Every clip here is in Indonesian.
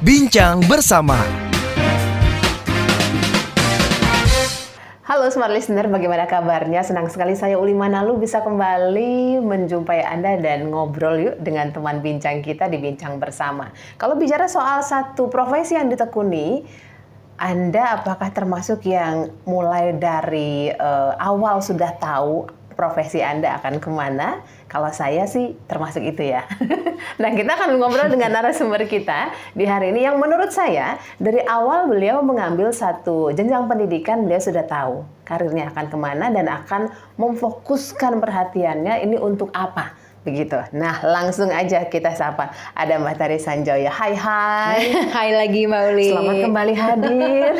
Bincang bersama. Halo Smart Listener, bagaimana kabarnya? Senang sekali saya Uli Manalu bisa kembali menjumpai Anda dan ngobrol yuk dengan teman bincang kita di Bincang Bersama. Kalau bicara soal satu profesi yang ditekuni, Anda apakah termasuk yang mulai dari awal sudah tahu profesi Anda akan kemana? Kalau saya sih termasuk itu ya. Nah, kita akan ngobrol dengan narasumber kita di hari ini yang menurut saya dari awal beliau mengambil satu jenjang pendidikan, beliau sudah tahu karirnya akan kemana dan akan memfokuskan perhatiannya ini untuk apa. Begitu. Nah, langsung aja kita sapa. Ada Mbak Tari Sanjoyo. Hai. Hai lagi Mbak Uli. Selamat kembali hadir.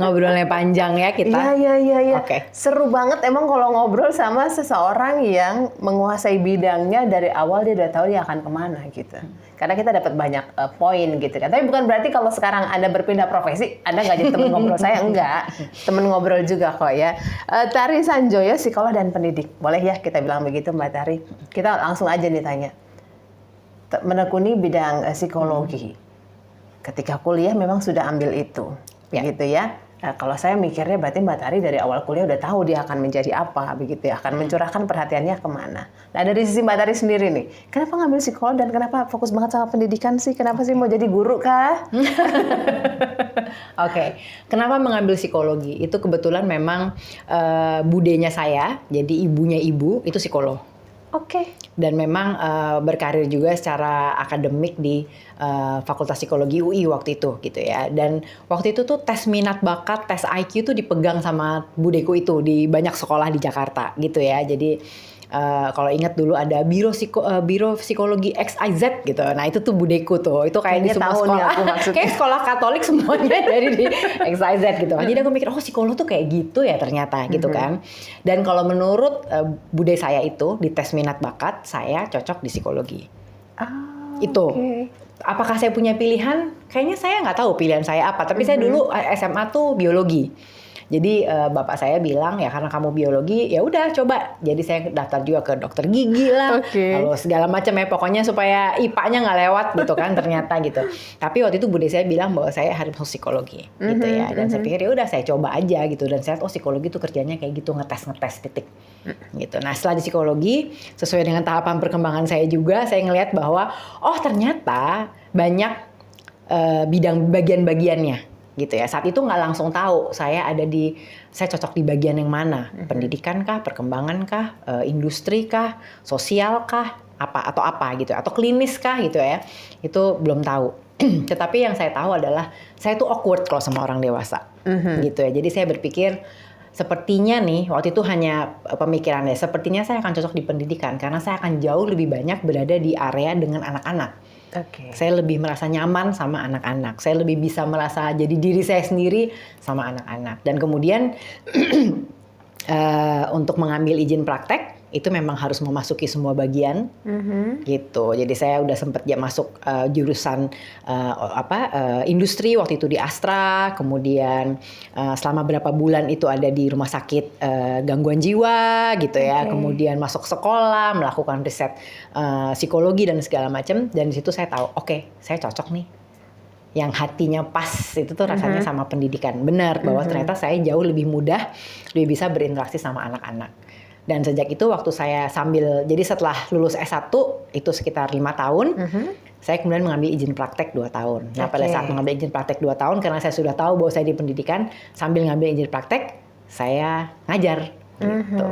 Ngobrolnya panjang ya kita. Iya. Oke. Seru banget emang kalau ngobrol sama seseorang yang menguasai bidangnya dari awal, dia udah tahu dia akan kemana gitu. Karena kita dapat banyak poin gitu kan. Tapi bukan berarti kalau sekarang Anda berpindah profesi, Anda nggak jadi teman ngobrol saya, enggak. Teman ngobrol juga kok ya. Tari Sanjoyo, psikolog dan pendidik. Boleh ya kita bilang begitu Mbak Tari? Kita langsung aja nih tanya. Menekuni bidang psikologi. Ketika kuliah memang sudah ambil itu. Begitu ya. Nah, kalau saya mikirnya berarti Mbak Tari dari awal kuliah udah tahu dia akan menjadi apa, begitu ya, akan mencurahkan perhatiannya kemana. Nah, dari sisi Mbak Tari sendiri nih, kenapa ngambil psikolog dan kenapa fokus banget sama pendidikan sih? Kenapa sih mau jadi guru kah? Oke. Kenapa mengambil psikologi? Itu kebetulan memang budenya saya, jadi ibunya ibu itu psikolog. Oke. Dan memang berkarir juga secara akademik di Fakultas Psikologi UI waktu itu gitu ya. Dan waktu itu tuh tes minat bakat, tes IQ tuh dipegang sama budeku itu di banyak sekolah di Jakarta gitu ya. Jadi kalau ingat dulu ada biro psikologi XIZ gitu. Nah itu tuh budeku tuh. Itu kayak di semua sekolah. Kayak sekolah Katolik semuanya dari di XIZ gitu. Jadi aku mikir, oh psikolog tuh kayak gitu ya ternyata gitu kan. Dan kalau menurut bude saya itu di tes minat bakat, saya cocok di psikologi. Itu. Okay. Apakah saya punya pilihan? Kayaknya saya nggak tahu pilihan saya apa. Tapi saya dulu SMA tuh biologi. Jadi bapak saya bilang ya karena kamu biologi ya udah coba. Jadi saya daftar juga ke dokter gigi lah, lalu segala macam ya pokoknya supaya IPA-nya nggak lewat gitu kan ternyata gitu. Tapi waktu itu bude saya bilang bahwa saya harus psikologi gitu ya. Dan saya pikir ya udah saya coba aja gitu dan saya psikologi itu kerjanya kayak gitu ngetes titik gitu. Nah setelah di psikologi sesuai dengan tahapan perkembangan saya juga saya ngelihat bahwa oh ternyata banyak bidang bagian-bagiannya. Gitu ya. Saat itu nggak langsung tahu saya cocok di bagian yang mana, pendidikan kah, perkembangan kah, industri kah, sosial kah, atau apa gitu, atau klinis kah gitu ya, itu belum tahu. Tetapi yang saya tahu adalah saya tuh awkward kalau sama orang dewasa, gitu ya. Jadi saya berpikir sepertinya nih waktu itu hanya pemikirannya, sepertinya saya akan cocok di pendidikan karena saya akan jauh lebih banyak berada di area dengan anak-anak. Okay. Saya lebih merasa nyaman sama anak-anak. Saya lebih bisa merasa jadi diri saya sendiri sama anak-anak. Dan kemudian untuk mengambil izin praktek itu memang harus memasuki semua bagian, gitu. Jadi saya udah sempat masuk jurusan industri waktu itu di Astra. Kemudian selama berapa bulan itu ada di rumah sakit gangguan jiwa, gitu ya. Kemudian masuk sekolah, melakukan riset psikologi dan segala macam. Dan di situ saya tahu, oke, saya cocok nih. Yang hatinya pas itu tuh rasanya sama pendidikan. Benar bahwa ternyata saya jauh lebih mudah, lebih bisa berinteraksi sama anak-anak. Dan sejak itu waktu saya jadi setelah lulus S1 itu sekitar 5 tahun, saya kemudian mengambil izin praktek 2 tahun. Nah pada saat mengambil izin praktek 2 tahun, karena saya sudah tahu bahwa saya di pendidikan, sambil ngambil izin praktek, saya ngajar. Gitu.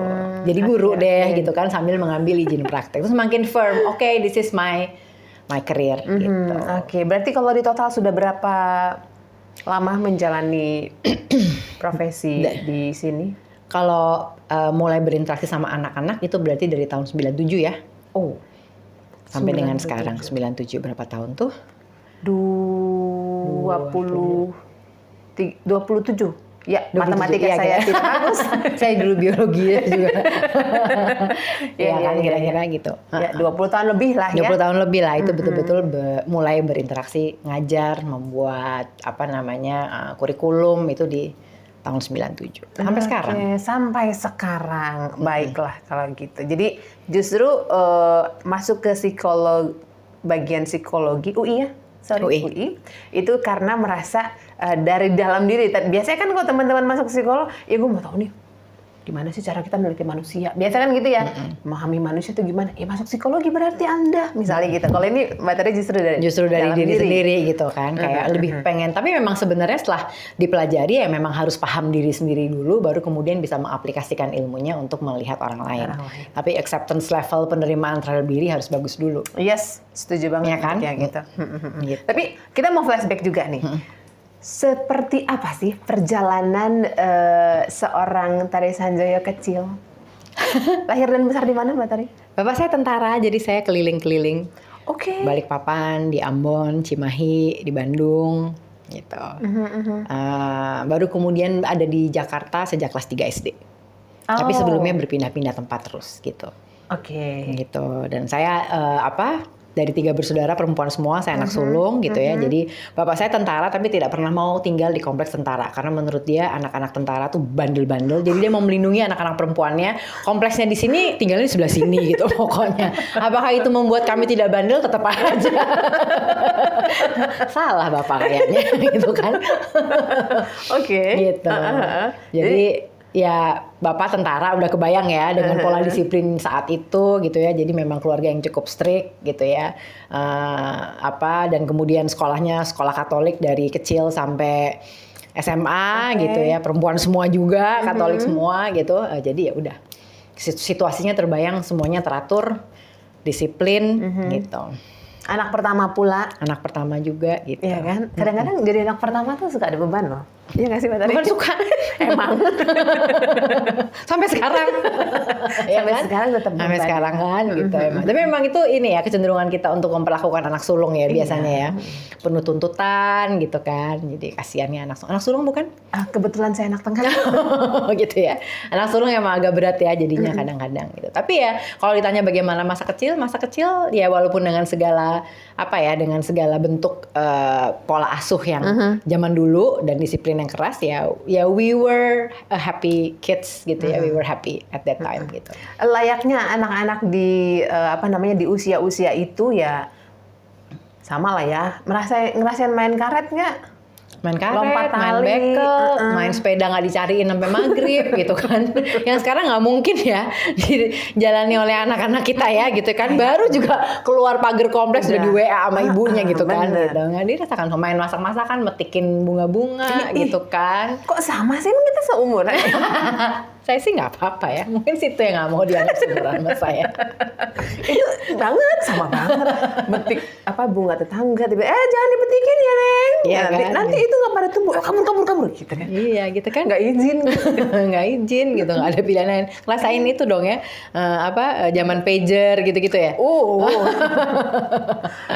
Jadi guru gitu kan, sambil mengambil izin praktek. Terus makin firm, okay, this is my career. Gitu. Oke, berarti kalau di total sudah berapa lama menjalani profesi di sini? Kalau mulai berinteraksi sama anak-anak itu berarti dari tahun 97 ya. Oh. Sampai dengan sekarang 97 berapa tahun tuh? 27. Ya, 27, matematika ya, saya tidak bagus. Saya dulu biologi ya juga. ya kan kira-kira gitu. Ya, 20 tahun lebih lah ya. 20 tahun lebih lah itu betul-betul mulai berinteraksi ngajar, membuat kurikulum itu di tahun 97 sampai sekarang. Sampai sekarang. Baiklah kalau gitu. Jadi justru masuk ke bagian psikologi UI ya? Sorry, UI. UI. Itu karena merasa dari dalam diri. Biasanya kan kalau teman-teman masuk psikolog, ya gue mau tahu nih gimana sih cara kita meneliti manusia. Biasa kan gitu ya, memahami manusia itu gimana? Ya masuk psikologi berarti Anda, misalnya gitu. Kalau ini materi justru dari dari dalam diri sendiri gitu kan, kayak lebih pengen. Tapi memang sebenarnya setelah dipelajari ya memang harus paham diri sendiri dulu, baru kemudian bisa mengaplikasikan ilmunya untuk melihat orang lain. Tapi acceptance level penerimaan terhadap diri harus bagus dulu. Yes, setuju banget Ya kan? ya gitu. Gitu. Tapi kita mau flashback juga nih. Seperti apa sih perjalanan seorang Tari Sanjoyo kecil? Lahir dan besar di mana, Mbak Tari? Bapak saya tentara, jadi saya keliling-keliling. Oke. Balikpapan, di Ambon, Cimahi, di Bandung, gitu. Baru kemudian ada di Jakarta sejak kelas 3 SD. Tapi sebelumnya berpindah-pindah tempat terus, gitu. Oke. Gitu. Dan saya dari 3 bersaudara perempuan semua, saya anak sulung gitu ya. Jadi bapak saya tentara tapi tidak pernah mau tinggal di kompleks tentara karena menurut dia anak-anak tentara tuh bandel-bandel. Jadi dia mau melindungi anak-anak perempuannya. Kompleksnya di sini, tinggalnya di sebelah sini gitu pokoknya. Apakah itu membuat kami tidak bandel? Tetap aja. Salah bapak kayaknya gitu kan. Oke. Gitu. Jadi ya bapak tentara udah kebayang ya dengan pola disiplin saat itu gitu ya. Jadi memang keluarga yang cukup strict gitu ya. Dan kemudian sekolahnya sekolah Katolik dari kecil sampai SMA gitu ya. Perempuan semua juga, Katolik semua gitu. Jadi ya udah situasinya terbayang, semuanya teratur, disiplin gitu. Anak pertama pula. Anak pertama juga gitu. Iya kan? Kadang-kadang jadi anak pertama tuh suka ada beban loh. Iya nggak sih, Mbak Tari? Bukan suka. Emang. Sampai sekarang. Sampai sekarang tetap beban. Sampai sekarang kan gitu emang. Tapi memang itu ini ya kecenderungan kita untuk memperlakukan anak sulung ya biasanya ya. Penuh tuntutan gitu kan. Jadi kasihannya anak sulung bukan? Kebetulan saya anak tengah. Gitu ya. Anak sulung emang agak berat ya jadinya kadang-kadang gitu. Tapi ya kalau ditanya bagaimana masa kecil ya walaupun dengan segala bentuk pola asuh yang zaman dulu dan disiplin yang keras ya we were a happy kids gitu ya, we were happy at that time gitu. Layaknya anak-anak di di usia-usia itu ya sama lah ya, ngerasain main karet nggak? Main karet, lompat main tali, bekel, main sepeda nggak dicariin sampai maghrib gitu kan. Yang sekarang nggak mungkin ya dijalani oleh anak-anak kita ya gitu kan. Baru juga keluar pagar kompleks udah di WA sama ibunya gitu kan. Gitu. Nggak dirasakan main masak-masakan, metikin bunga-bunga gitu kan. Kok sama sih, kita seumuran? Saya sih nggak apa-apa ya. Mungkin situ yang nggak mau dianggap seumuran sama saya. Itu banget, sama banget. Metik bunga tetangga, tiba jangan dipetikin ya, Neng. Iya kan? Nanti itu nggak pada tumbuh. Kabur gitu kan? Iya gitu kan? Nggak izin. Nggak izin gitu, nggak ada pilihan lain. Rasain itu dong ya. Zaman pager gitu-gitu ya.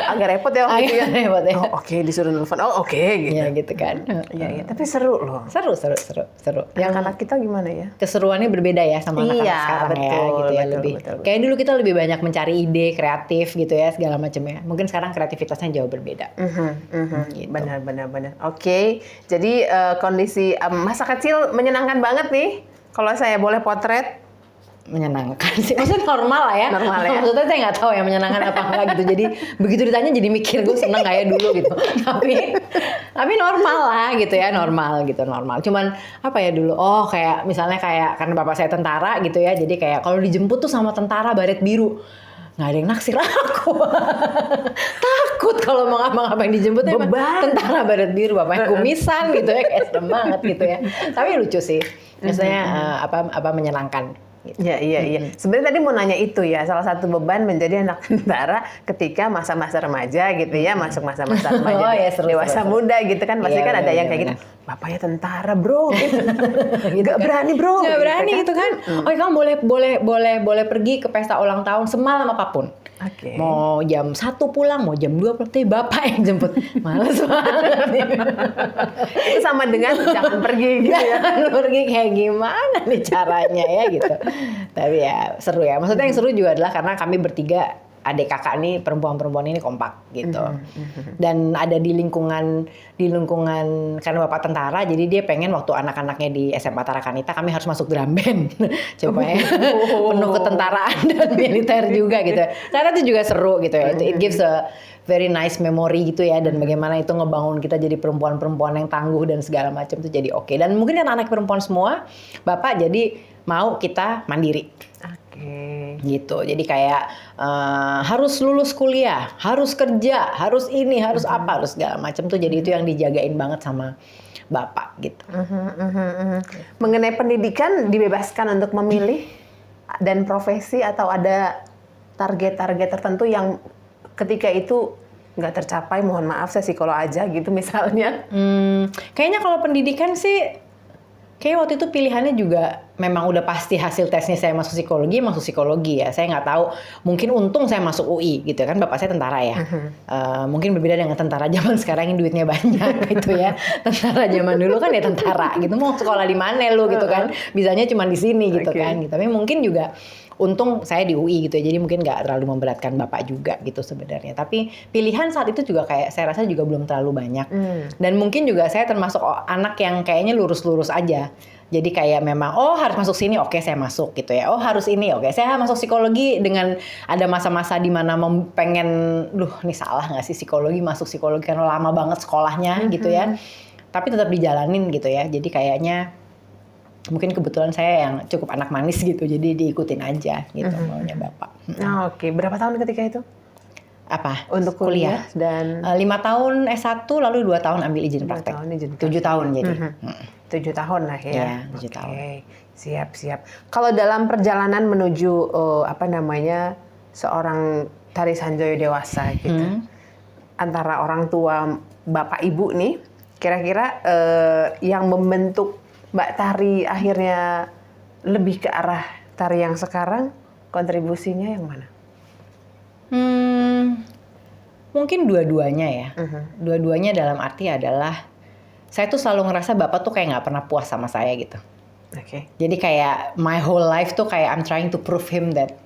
Agak repot ya waktu itu ya. Repot ya. Oke, disuruh nelfon. Oke gitu. Iya gitu kan. Iya, tapi seru loh. Seru. Yang anak kita gimana ya? Keseruannya berbeda ya sama anak-anak sekarang betul, ya gitu ya, betul, lebih betul. kayak dulu kita lebih banyak mencari ide kreatif gitu ya segala macam ya. Mungkin sekarang kreativitasnya jauh berbeda. Gitu. Benar. Oke, jadi kondisi masa kecil menyenangkan banget nih. Kalau saya boleh potret. Menyenangkan sih, maksudnya normal lah ya. Normal ya. Maksudnya saya nggak tahu ya menyenangkan apa enggak gitu. Jadi begitu ditanya jadi mikir gue seneng kayak dulu gitu. Tapi normal lah gitu ya, normal. Cuman apa ya dulu? Kayak misalnya karena bapak saya tentara gitu ya. Jadi kayak kalau dijemput tuh sama tentara baret biru, nggak ada yang naksir aku. Takut kalau mau ngapa-ngapain dijemput Beban. tentara baret biru, bapaknya kumisan gitu ya, kayak serem banget gitu ya. Tapi lucu sih. Maksudnya menyenangkan. Gitu. Iya. Sebenarnya tadi mau nanya itu ya, salah satu beban menjadi anak tentara ketika masa-masa remaja gitu ya, masuk masa-masa remaja dewasa muda gitu kan, pasti kan ada yang kayak gitu. Bapaknya tentara bro, gitu. Gak berani bro. Gak berani gitu kan. Kamu boleh pergi ke pesta ulang tahun semalam apapun. Okay. Mau jam 1 pulang, mau jam 2 pulang, tapi bapak yang jemput. Males banget. Itu sama dengan jangan pergi gitu ya. Jangan pergi, kayak gimana nih caranya ya gitu. Tapi ya seru ya. Maksudnya yang seru juga adalah karena kami bertiga adik kakak nih perempuan-perempuan ini kompak gitu. Dan ada di lingkungan karena bapak tentara, jadi dia pengen waktu anak-anaknya di SMA Tarakanita kami harus masuk drum band. Coba ya, penuh ketentaraan dan militer juga gitu. Ternyata itu juga seru gitu ya. It gives a very nice memory gitu ya, dan bagaimana itu ngebangun kita jadi perempuan-perempuan yang tangguh dan segala macam itu jadi oke. Dan mungkin kan anak perempuan semua, bapak jadi mau kita mandiri. Oke. Gitu. Jadi kayak harus lulus kuliah, harus kerja, harus ini, harus apa, harus segala macam tuh. Jadi itu yang dijagain banget sama bapak gitu. Mengenai pendidikan dibebaskan untuk memilih dan profesi atau ada target-target tertentu yang ketika itu nggak tercapai, mohon maaf saya psikolog aja gitu misalnya. Kayaknya kalau pendidikan sih, kayak waktu itu pilihannya juga memang udah pasti hasil tesnya saya masuk psikologi ya. Saya nggak tahu, mungkin untung saya masuk UI gitu kan, bapak saya tentara ya. Mungkin berbeda dengan tentara zaman sekarang yang duitnya banyak gitu ya. Tentara zaman dulu kan ya tentara gitu, mau sekolah di mana lu gitu kan, bisanya cuma di sini gitu kan. Gitu. Tapi mungkin juga untung saya di UI gitu ya, jadi mungkin nggak terlalu memberatkan bapak juga gitu sebenarnya. Tapi pilihan saat itu juga kayak saya rasa juga belum terlalu banyak. Dan mungkin juga saya termasuk anak yang kayaknya lurus-lurus aja. Jadi kayak memang harus masuk sini, oke saya masuk gitu ya. Harus ini, oke saya masuk psikologi, dengan ada masa-masa di mana pengen, nih salah nggak sih masuk psikologi karena lama banget sekolahnya gitu ya. Tapi tetap dijalanin gitu ya. Jadi kayaknya mungkin kebetulan saya yang cukup anak manis gitu, jadi diikutin aja gitu maunya bapak. Oke. Berapa tahun ketika itu? Apa? Untuk kuliah dan 5 tahun S1 lalu 2 tahun ambil izin praktek. 7 tahun jadi. 7 tahun lah ya. Iya, 7 tahun. Siap. Kalau dalam perjalanan menuju seorang Tari Sanjoyo dewasa gitu, antara orang tua bapak ibu nih, kira-kira yang membentuk Mbak Tari akhirnya lebih ke arah tari yang sekarang, kontribusinya yang mana? Mungkin dua-duanya ya. Dua-duanya dalam arti adalah saya tuh selalu ngerasa bapak tuh kayak nggak pernah puas sama saya gitu. Oke. Jadi kayak my whole life tuh kayak I'm trying to prove him that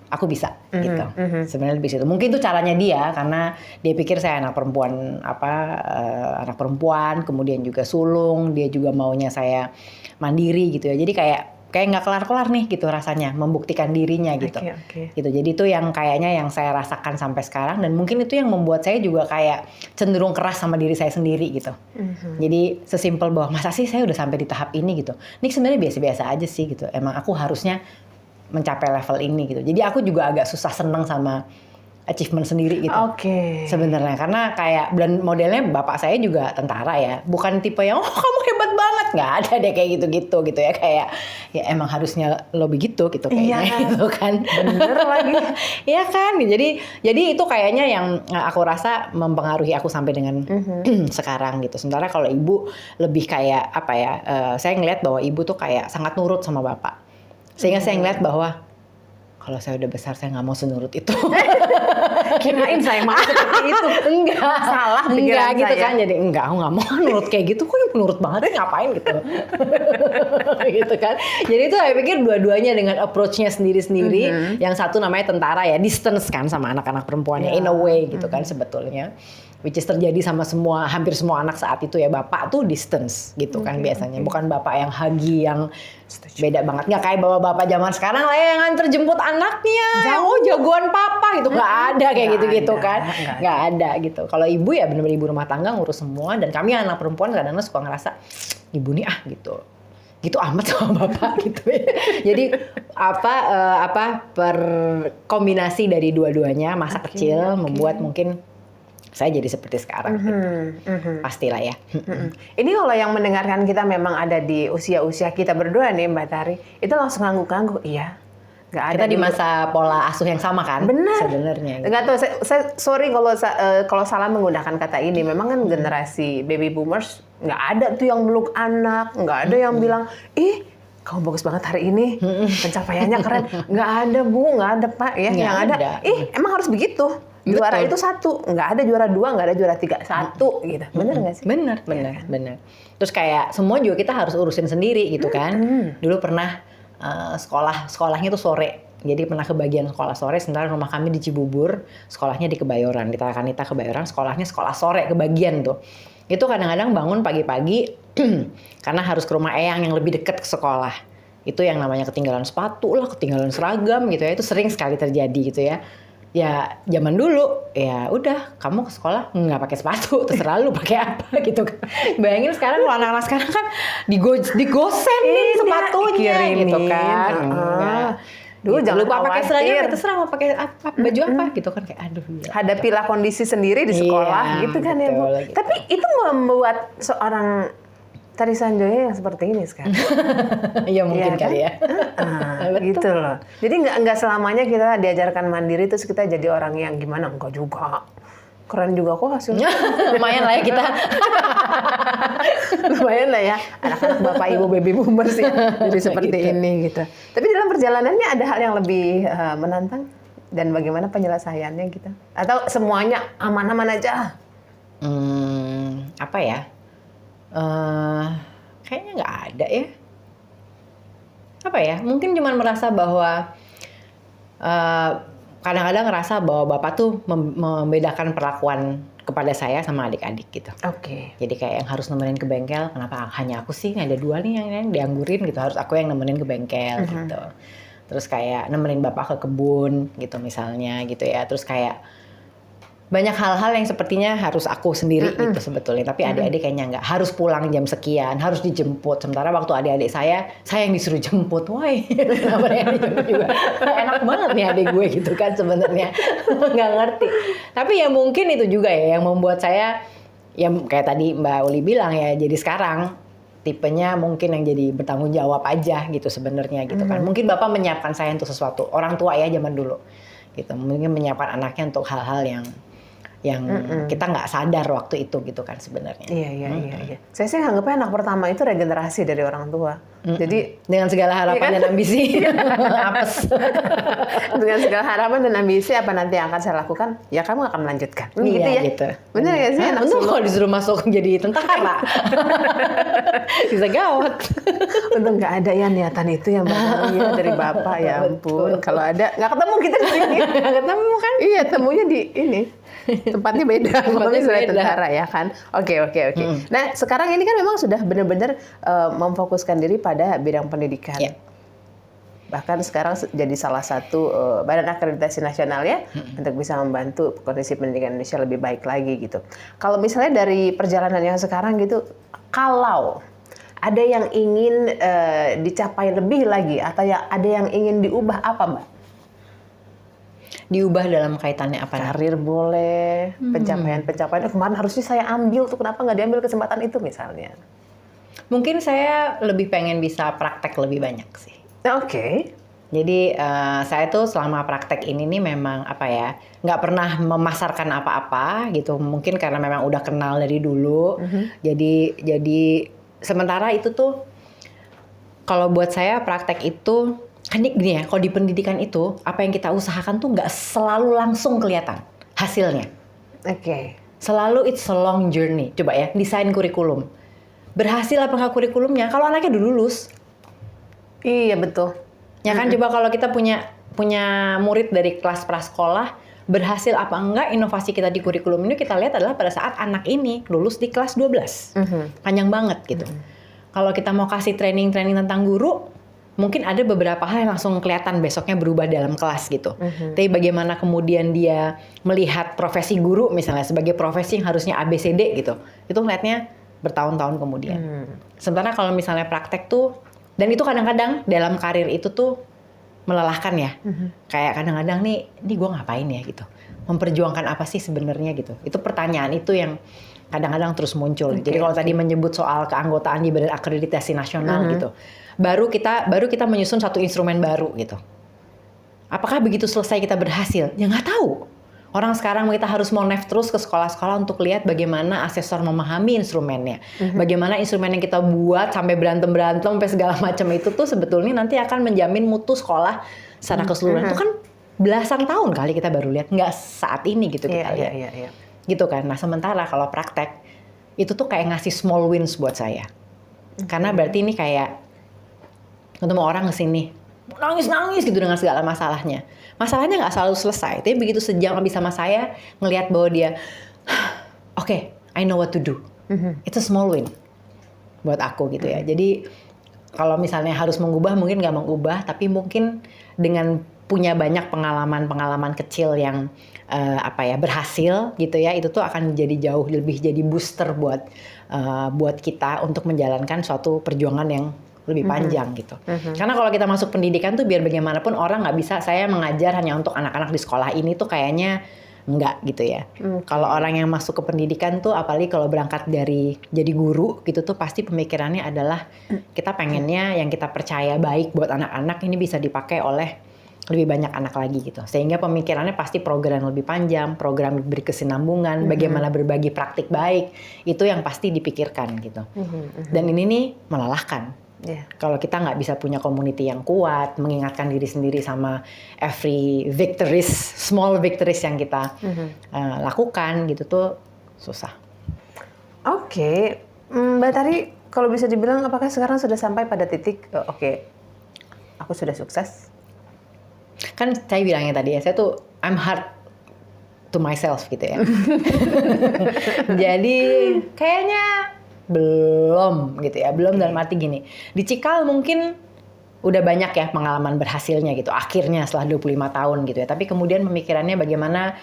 aku bisa gitu. Sebenarnya lebih situ. Mungkin itu caranya dia, karena dia pikir saya anak perempuan, kemudian juga sulung, dia juga maunya saya mandiri gitu ya. Jadi kayak nggak kelar-kelar nih gitu rasanya membuktikan dirinya gitu. Gitu. Jadi itu yang kayaknya yang saya rasakan sampai sekarang, dan mungkin itu yang membuat saya juga kayak cenderung keras sama diri saya sendiri gitu. Jadi sesimpel bahwa masa sih saya udah sampai di tahap ini gitu. Ini sebenarnya biasa-biasa aja sih gitu. Emang aku harusnya mencapai level ini gitu. Jadi aku juga agak susah seneng sama achievement sendiri gitu. Sebenarnya karena kayak dan modelnya bapak saya juga tentara ya. Bukan tipe yang kamu hebat banget, nggak ada deh kayak gitu ya, kayak ya emang harusnya lo begitu gitu kayaknya gitu kan. Bener lagi. Iya kan. Jadi itu kayaknya yang aku rasa mempengaruhi aku sampai dengan sekarang gitu. Sementara kalau ibu lebih kayak apa ya? Saya ngeliat bahwa ibu tuh kayak sangat nurut sama bapak. Sehingga saya ngeliat bahwa kalau saya udah besar saya nggak mau senurut itu. Kirain saya mau seperti itu. Enggak. Salah pikiran enggak gitu saya. kan. Jadi enggak, aku nggak mau nurut kayak gitu. Kok nurut banget sih, ngapain gitu. Gitu kan. Jadi itu saya pikir dua-duanya dengan approach-nya sendiri-sendiri. Yang satu namanya tentara ya, distance kan sama anak-anak perempuannya in a way gitu kan sebetulnya. Which is terjadi sama hampir semua anak saat itu ya. Bapak tuh distance gitu kan biasanya. Bukan bapak yang hagi, yang beda banget. Nggak kayak bapak zaman sekarang lah yang nganter jemput anaknya. Jagoan papa gitu. Nggak ada kayak gitu-gitu kan. Nggak ada gitu. Kalau ibu ya benar-benar ibu rumah tangga, ngurus semua. Dan kami anak perempuan kadang-kadang suka ngerasa, ibu nih gitu amat sama bapak gitu ya. Jadi kombinasi dari dua-duanya masa kecil membuat mungkin saya jadi seperti sekarang. Pastilah ya. Ini kalau yang mendengarkan kita memang ada di usia-usia kita berdua nih Mbak Tari, itu langsung ngangguk-ngangguk, iya. Gak ada kita di masa pola asuh yang sama kan? Benar. Sebenarnya. Nggak tahu, saya sorry kalau salah menggunakan kata ini. Memang kan generasi baby boomers nggak ada tuh yang meluk anak, nggak ada yang bilang, ih kamu bagus banget hari ini, pencapaiannya keren. Nggak ada Bu, nggak ada Pak ya. Yang ada, emang harus begitu. Juara itu satu, nggak ada juara 2, nggak ada juara 3, 1 gitu. Bener nggak sih? Bener. Terus kayak semua juga kita harus urusin sendiri gitu kan. Dulu pernah sekolahnya tuh sore Jadi pernah kebagian sekolah sore, sementara rumah kami di Cibubur, sekolahnya di Kebayoran, di Tarakanita Kebayoran, sekolahnya sekolah sore kebagian tuh. Itu kadang-kadang bangun pagi-pagi karena harus ke rumah eyang yang lebih dekat ke sekolah. Itu yang namanya ketinggalan sepatu lah, ketinggalan seragam gitu ya. Itu sering sekali terjadi gitu ya. Ya zaman dulu ya udah kamu ke sekolah nggak pakai sepatu, terserah lu pakai apa gitu kan. Bayangin sekarang kalau anak-anak sekarang kan digosen nih sepatunya gitu kan. Enggak. Dulu Gitu. jangan Lupa pakai seragam, khawatir. ya terserah mau pakai apa, baju apa gitu kan, kayak aduh. Gila. Hadapilah kondisi sendiri di sekolah Iya, gitu kan ya Bu. betul, gitu. Tapi itu membuat seorang Tari Sanjoyo yang seperti ini sekarang. Ya mungkin Iya kali ya. Gitu loh. Jadi nggak selamanya kita diajarkan mandiri terus kita jadi orang yang gimana, enggak juga. Keren juga kok hasilnya. Lumayan lah ya kita. Lumayan lah ya anak-anak bapak ibu baby boomers ya jadi seperti Gitu. ini gitu. Tapi dalam perjalanannya ada hal yang lebih menantang dan bagaimana penyelesaiannya gitu? Atau semuanya aman-aman aja? Apa ya? Kayaknya nggak ada ya. Apa ya? Mungkin cuma merasa bahwa kadang-kadang ngerasa bahwa bapak tuh membedakan perlakuan kepada saya sama adik-adik gitu. Oke. Jadi kayak yang harus nemenin ke bengkel, kenapa hanya aku sih? Ada dua nih yang dianggurin gitu, harus aku yang nemenin ke bengkel gitu. Terus kayak nemenin bapak ke kebun gitu misalnya gitu ya. Terus kayak banyak hal-hal yang sepertinya harus aku sendiri gitu sebetulnya. Tapi adik-adik kayaknya nggak. Harus pulang jam sekian, harus dijemput. Sementara waktu adik-adik saya yang disuruh jemput. Wah, kenapa yang dijemput juga? Enak banget nih adik gue gitu kan sebenarnya. Nggak ngerti. Tapi ya mungkin itu juga ya yang membuat saya, ya kayak tadi Mbak Uli bilang ya, jadi sekarang tipenya mungkin yang jadi bertanggung jawab aja gitu sebenarnya gitu kan. Mungkin Bapak menyiapkan saya untuk sesuatu. Orang tua ya zaman dulu gitu. Mungkin menyiapkan anaknya untuk hal-hal yang kita nggak sadar waktu itu gitu kan sebenarnya. Iya. Saya sih anggapnya anak pertama itu regenerasi dari orang tua. Jadi dengan segala harapan dan ambisi. Apes. dengan segala harapan dan ambisi apa nanti yang akan saya lakukan, ya kamu akan melanjutkan. Iya, Gitu ya. gitu. Bener nggak sih? Anak Untung sulung. kalau disuruh masuk jadi tentara. Bisa gawat. Untung nggak ada ya niatan itu yang ya dari bapak ya ampun. Kalau ada nggak ketemu kita di sini. Ketemu kan? Iya, temunya di ini. Tempatnya beda, Tempatnya sudah beda. tentara ya kan. Oke. Nah, sekarang ini kan memang sudah benar-benar memfokuskan diri pada bidang pendidikan. Ya. Bahkan sekarang jadi salah satu badan akreditasi nasional ya untuk bisa membantu kondisi pendidikan Indonesia lebih baik lagi gitu. Kalau misalnya dari perjalanan yang sekarang gitu, kalau ada yang ingin dicapai lebih lagi atau ada yang ingin diubah apa Mbak? Diubah dalam kaitannya apa nih? Karir boleh, pencapaian-pencapaian. Kemarin harusnya saya ambil tuh, kenapa nggak diambil kesempatan itu misalnya? Mungkin saya lebih pengen bisa praktek lebih banyak sih. Oke. Jadi saya tuh selama praktek ini nih memang apa ya, nggak pernah memasarkan apa-apa gitu. Mungkin karena memang udah kenal dari dulu. Jadi sementara itu tuh kalau buat saya praktek itu kan gini ya, kalau di pendidikan itu apa yang kita usahakan tuh nggak selalu langsung kelihatan hasilnya. Oke. Selalu it's a long journey. Coba ya, desain kurikulum. Berhasil apa nggak kurikulumnya? Kalau anaknya udah lulus. Iya betul. Ya kan, coba kalau kita punya murid dari kelas prasekolah, berhasil apa enggak inovasi kita di kurikulum ini kita lihat adalah pada saat anak ini lulus di kelas 12. Panjang banget gitu. Kalau kita mau kasih training tentang guru, mungkin ada beberapa hal yang langsung kelihatan besoknya berubah dalam kelas gitu. Tapi bagaimana kemudian dia melihat profesi guru misalnya sebagai profesi yang harusnya ABCD gitu. Itu ngeliatnya bertahun-tahun kemudian. Sementara kalau misalnya praktek tuh, dan itu kadang-kadang dalam karir itu tuh melelahkan ya. Kayak kadang-kadang nih gue ngapain ya gitu. Memperjuangkan apa sih sebenarnya gitu. Itu pertanyaan itu yang kadang-kadang terus muncul. Jadi kalau tadi menyebut soal keanggotaan di Badan Akreditasi Nasional gitu. Baru kita menyusun satu instrumen baru gitu. Apakah begitu selesai kita berhasil? Ya nggak tahu. Orang sekarang kita harus monef terus ke sekolah-sekolah untuk lihat bagaimana asesor memahami instrumennya. Bagaimana instrumen yang kita buat sampai berantem-berantem sampai segala macam itu tuh sebetulnya nanti akan menjamin mutu sekolah secara keseluruhan. Itu kan belasan tahun kali kita baru lihat, nggak saat ini gitu kita lihat. Iya. Gitu kan. Nah sementara kalau praktek itu tuh kayak ngasih small wins buat saya. Karena berarti ini kayak ketemu orang kesini, nangis gitu dengan segala masalahnya. Masalahnya nggak selalu selesai, tapi begitu sejam habis sama saya ngelihat bahwa dia, oke, I know what to do. It's a small win buat aku gitu ya. Jadi kalau misalnya harus mengubah, mungkin nggak mengubah, tapi mungkin dengan punya banyak pengalaman-pengalaman kecil yang berhasil gitu ya, itu tuh akan jadi jauh lebih jadi booster buat kita untuk menjalankan suatu perjuangan yang lebih panjang gitu. Karena kalau kita masuk pendidikan tuh biar bagaimanapun orang nggak bisa saya mengajar hanya untuk anak-anak di sekolah ini tuh kayaknya enggak gitu ya. Kalau orang yang masuk ke pendidikan tuh apalagi kalau berangkat dari jadi guru gitu tuh pasti pemikirannya adalah kita pengennya yang kita percaya baik buat anak-anak ini bisa dipakai oleh lebih banyak anak lagi gitu. Sehingga pemikirannya pasti program lebih panjang, program berkesinambungan, bagaimana berbagi praktik baik, itu yang pasti dipikirkan gitu. Dan ini nih melelahkan. Yeah. Kalau kita nggak bisa punya community yang kuat, mengingatkan diri sendiri sama every victories, small victories yang kita lakukan gitu tuh susah. Oke. Mbak Tari, kalau bisa dibilang apakah sekarang sudah sampai pada titik, oke, aku sudah sukses? Kan saya bilangnya tadi ya, saya tuh I'm hard to myself gitu ya. Jadi kayaknya belum gitu ya, belum dalam arti gini. Di Cikal mungkin udah banyak ya pengalaman berhasilnya gitu, akhirnya setelah 25 tahun gitu ya. Tapi kemudian pemikirannya bagaimana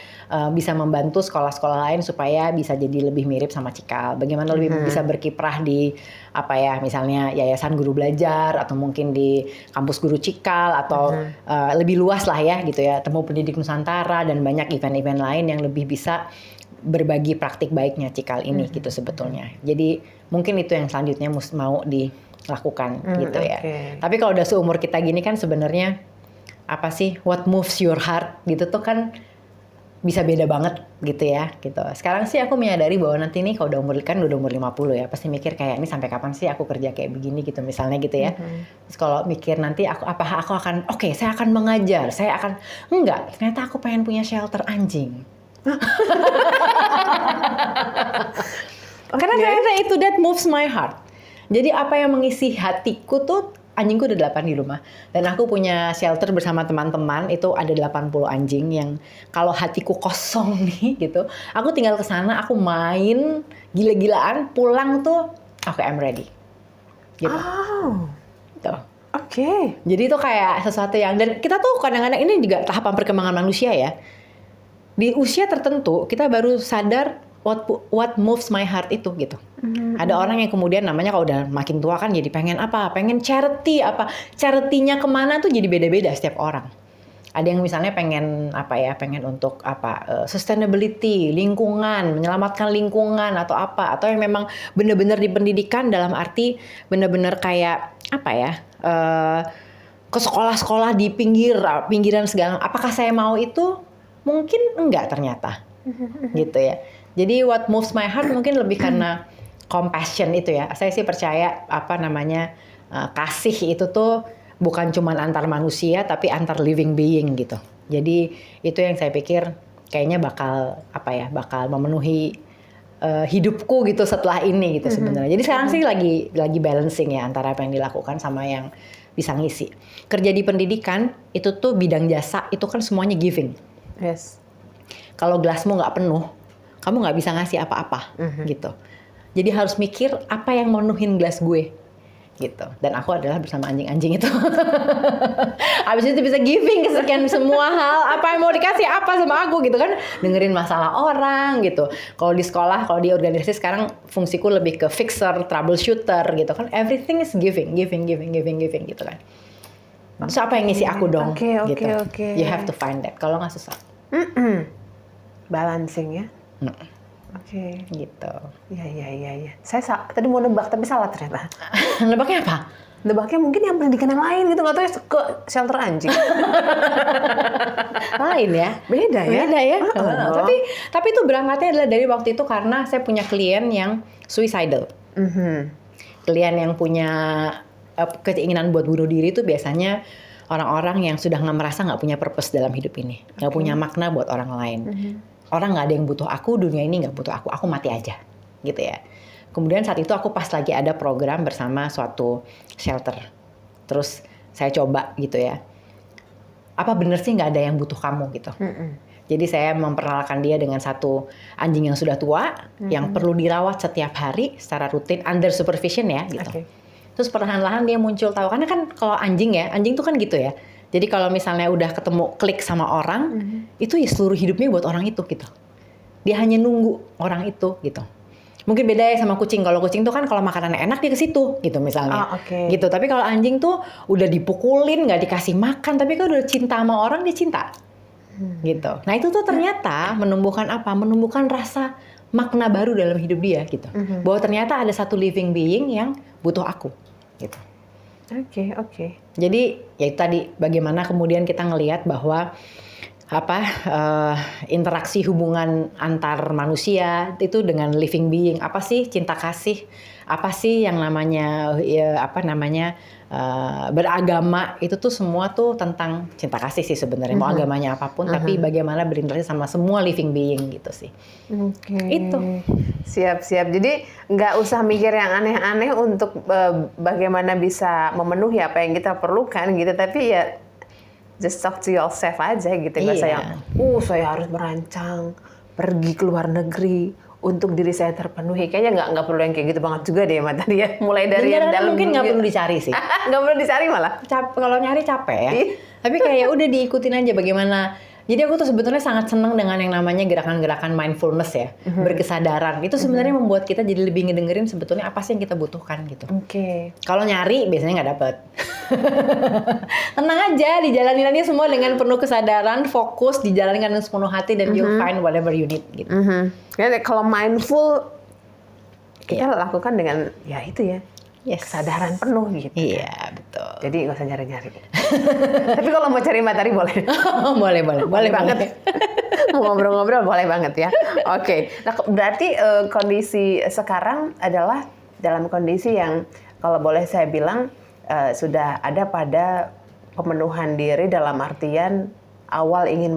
bisa membantu sekolah-sekolah lain supaya bisa jadi lebih mirip sama Cikal. Bagaimana lebih bisa berkiprah di misalnya yayasan guru belajar atau mungkin di kampus guru Cikal atau lebih luas lah ya gitu ya, Temu Pendidik Nusantara dan banyak event-event lain yang lebih bisa berbagi praktik baiknya Cikal ini gitu sebetulnya. Jadi mungkin itu yang selanjutnya mau dilakukan gitu ya. Tapi kalau udah seumur kita gini kan sebenarnya apa sih what moves your heart gitu tuh kan bisa beda banget gitu ya gitu. Sekarang sih aku menyadari bahwa nanti nih kalau udah umur 50 ya pasti mikir kayak ini sampai kapan sih aku kerja kayak begini gitu misalnya gitu ya. Terus kalau mikir nanti aku akan saya akan mengajar, enggak, ternyata aku pengen punya shelter anjing. Karena ternyata itu that moves my heart. Jadi apa yang mengisi hatiku tuh anjingku ada 8 di rumah. Dan aku punya shelter bersama teman-teman itu ada 80 anjing yang kalau hatiku kosong nih gitu, aku tinggal ke sana, aku main gila-gilaan, pulang tuh I'm ready. Gitu. Oh. Tuh. Oke. Jadi itu kayak sesuatu yang dan kita tuh kadang-kadang ini juga tahapan perkembangan manusia ya. Di usia tertentu kita baru sadar what moves my heart itu gitu. Ada orang yang kemudian namanya kalau udah makin tua kan jadi pengen charity-nya kemana tuh jadi beda-beda setiap orang. Ada yang misalnya pengen untuk sustainability, lingkungan, menyelamatkan lingkungan atau yang memang benar-benar di pendidikan dalam arti benar-benar kayak ke sekolah-sekolah di pinggiran segala. Apakah saya mau itu? Mungkin enggak ternyata gitu ya. Jadi what moves my heart mungkin lebih karena compassion itu ya. Saya sih percaya kasih itu tuh bukan cuma antar manusia tapi antar living being gitu. Jadi itu yang saya pikir kayaknya bakal memenuhi hidupku gitu setelah ini gitu sebenarnya. Jadi sekarang sih lagi balancing ya antara apa yang dilakukan sama yang bisa ngisi. Kerja di pendidikan itu tuh bidang jasa itu kan semuanya giving. Yes. Kalau gelasmu nggak penuh, kamu nggak bisa ngasih apa-apa gitu. Jadi harus mikir apa yang menuhin gelas gue gitu. Dan aku adalah bersama anjing-anjing itu. Habis itu bisa giving kesekian semua hal. Apa yang mau dikasih apa sama aku gitu kan. Dengerin masalah orang gitu. Kalau di sekolah, kalau di organisasi sekarang fungsiku lebih ke fixer, troubleshooter gitu kan. Everything is giving gitu kan. Terus apa yang ngisi aku dong gitu. You have to find that. Kalau nggak susah. Balancing ya. Oke. Gitu. Iya. Saya tadi mau nebak tapi salah ternyata. Nebaknya apa? Nebaknya mungkin yang pendidikan yang lain gitu, nggak tahu ya ke shelter anjing. Lain ya? Beda ya? Tapi itu berangkatnya adalah dari waktu itu karena saya punya klien yang suicidal. Klien yang punya keinginan buat bunuh diri itu biasanya orang-orang yang sudah merasa nggak punya purpose dalam hidup ini, nggak punya makna buat orang lain. Orang nggak ada yang butuh aku, dunia ini nggak butuh aku mati aja, gitu ya. Kemudian saat itu aku pas lagi ada program bersama suatu shelter, terus saya coba gitu ya. Apa bener sih nggak ada yang butuh kamu gitu. Jadi saya memperkenalkan dia dengan satu anjing yang sudah tua, yang perlu dirawat setiap hari secara rutin, under supervision ya gitu. Oke. Terus perlahan-lahan dia muncul tahu, karena kan kalau anjing ya, anjing tuh kan gitu ya. Jadi kalau misalnya udah ketemu klik sama orang, itu ya seluruh hidupnya buat orang itu gitu. Dia hanya nunggu orang itu gitu. Mungkin beda ya sama kucing. Kalau kucing tuh kan kalau makanannya enak dia ke situ gitu misalnya. Gitu. Tapi kalau anjing tuh udah dipukulin, nggak dikasih makan, tapi kalau udah cinta sama orang dia cinta. Gitu. Nah itu tuh ternyata menumbuhkan apa? Menumbuhkan rasa makna baru dalam hidup dia gitu. Bahwa ternyata ada satu living being yang butuh aku gitu. Oke. Jadi ya itu tadi bagaimana kemudian kita ngelihat bahwa interaksi hubungan antar manusia itu dengan living being, apa sih cinta kasih, apa sih yang namanya beragama, itu tuh semua tuh tentang cinta kasih sih sebenarnya, mau agamanya apapun, tapi bagaimana berinteraksi sama semua living being gitu sih. Itu. Siap. Jadi nggak usah mikir yang aneh-aneh untuk bagaimana bisa memenuhi apa yang kita perlukan gitu, tapi ya just talk to yourself aja gitu. Nggak usah yang, saya harus merancang pergi ke luar negeri untuk diri saya terpenuhi. Kayaknya nggak perlu yang kayak gitu banget juga deh, Mbak tadi ya. Mulai dari yang dalam mungkin nggak perlu dicari sih. Nggak perlu dicari malah. Kalau nyari capek ya. Tapi kayak udah diikutin aja bagaimana. Jadi aku tuh sebetulnya sangat senang dengan yang namanya gerakan-gerakan mindfulness ya, berkesadaran. Itu sebenarnya membuat kita jadi lebih ngedengerin sebetulnya apa sih yang kita butuhkan gitu. Kalau nyari biasanya nggak dapet. Tenang aja, dijalanin aja semua dengan penuh kesadaran, fokus, dijalankan dengan sepenuh hati dan you'll find whatever you need gitu. Kalau mindful kita lakukan dengan ya itu ya. Kesadaran penuh gitu. Iya, betul. Jadi nggak usah nyari-nyari. Tapi kalau mau cari materi boleh. boleh banget. Mau ngobrol-ngobrol boleh banget ya. Oke. Nah, berarti kondisi sekarang adalah dalam kondisi yang kalau boleh saya bilang sudah ada pada pemenuhan diri, dalam artian awal ingin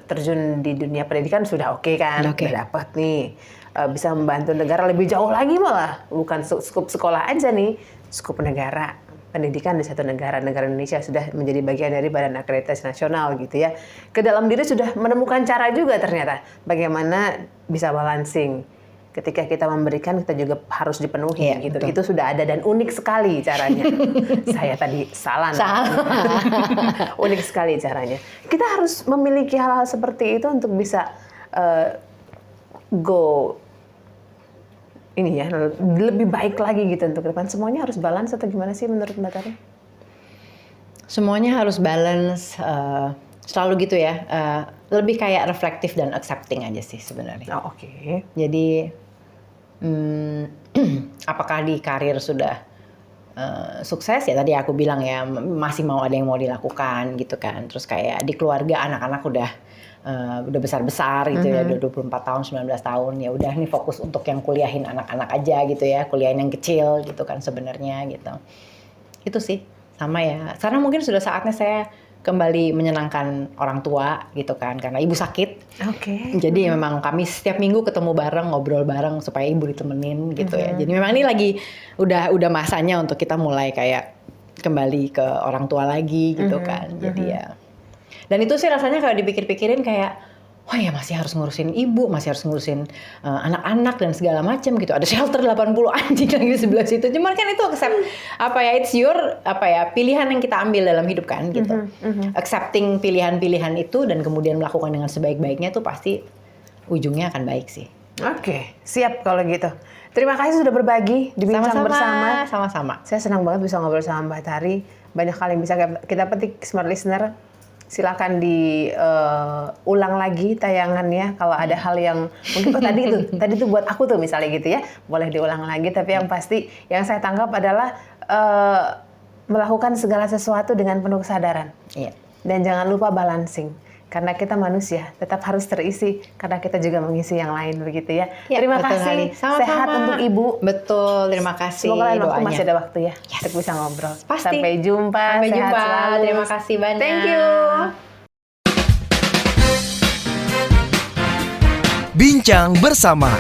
terjun di dunia pendidikan sudah oke kan? Udah dapat nih. Bisa membantu negara lebih jauh lagi malah, bukan skup sekolah aja nih, skup negara, pendidikan di satu negara Indonesia sudah menjadi bagian dari Badan Akreditasi Nasional gitu ya. Ke dalam diri sudah menemukan cara juga ternyata bagaimana bisa balancing. Ketika kita memberikan kita juga harus dipenuhi gitu. Betul. Itu sudah ada dan unik sekali caranya. Saya tadi salah. Unik sekali caranya. Kita harus memiliki hal-hal seperti itu untuk bisa go ini ya lebih baik lagi gitu untuk ke depan. Semuanya harus balance atau gimana sih menurut Mbak Tari? Semuanya harus balance, selalu gitu ya. Lebih kayak reflektif dan accepting aja sih sebenarnya. Oke. Jadi apakah di karir sudah sukses ya, tadi aku bilang ya masih mau ada yang mau dilakukan gitu kan. Terus kayak di keluarga anak-anak udah besar-besar gitu ya, udah 24 tahun, 19 tahun, ya udah nih fokus untuk yang kuliahin anak-anak aja gitu ya, kuliahin yang kecil gitu kan sebenarnya gitu. Itu sih, sama ya. Karena mungkin sudah saatnya saya kembali menyenangkan orang tua gitu kan, karena ibu sakit. Jadi memang kami setiap minggu ketemu bareng, ngobrol bareng supaya ibu ditemenin gitu ya. Jadi memang ini lagi udah masanya untuk kita mulai kayak kembali ke orang tua lagi gitu kan. Jadi ya. Dan itu sih rasanya kalau dipikir-pikirin kayak, wah ya masih harus ngurusin ibu, masih harus ngurusin anak-anak dan segala macam gitu. Ada shelter 80 anjing lagi di sebelah situ. Cuman kan itu accept, it's your pilihan yang kita ambil dalam hidup kan gitu. Accepting pilihan-pilihan itu dan kemudian melakukan dengan sebaik-baiknya tuh pasti ujungnya akan baik sih. Oke, siap kalau gitu. Terima kasih sudah berbagi, dibincang bersama. Sama-sama. Saya senang banget bisa ngobrol sama Mbak Tari. Banyak hal yang bisa kita petik, smart listener. Silakan diulang lagi tayangannya kalau ada hal yang mungkin tadi tuh buat aku tuh misalnya gitu ya, boleh diulang lagi. Tapi yang pasti yang saya tangkap adalah melakukan segala sesuatu dengan penuh kesadaran. Dan jangan lupa balancing. Karena kita manusia, tetap harus terisi karena kita juga mengisi yang lain begitu ya. Terima kasih. Sama-sama. Sehat untuk Ibu. Betul, terima kasih. Semoga lain waktu doanya. masih ada waktu ya. Untuk bisa ngobrol. Pasti. Sampai jumpa. Sehat selalu. Terima kasih banyak. Thank you. Bincang bersama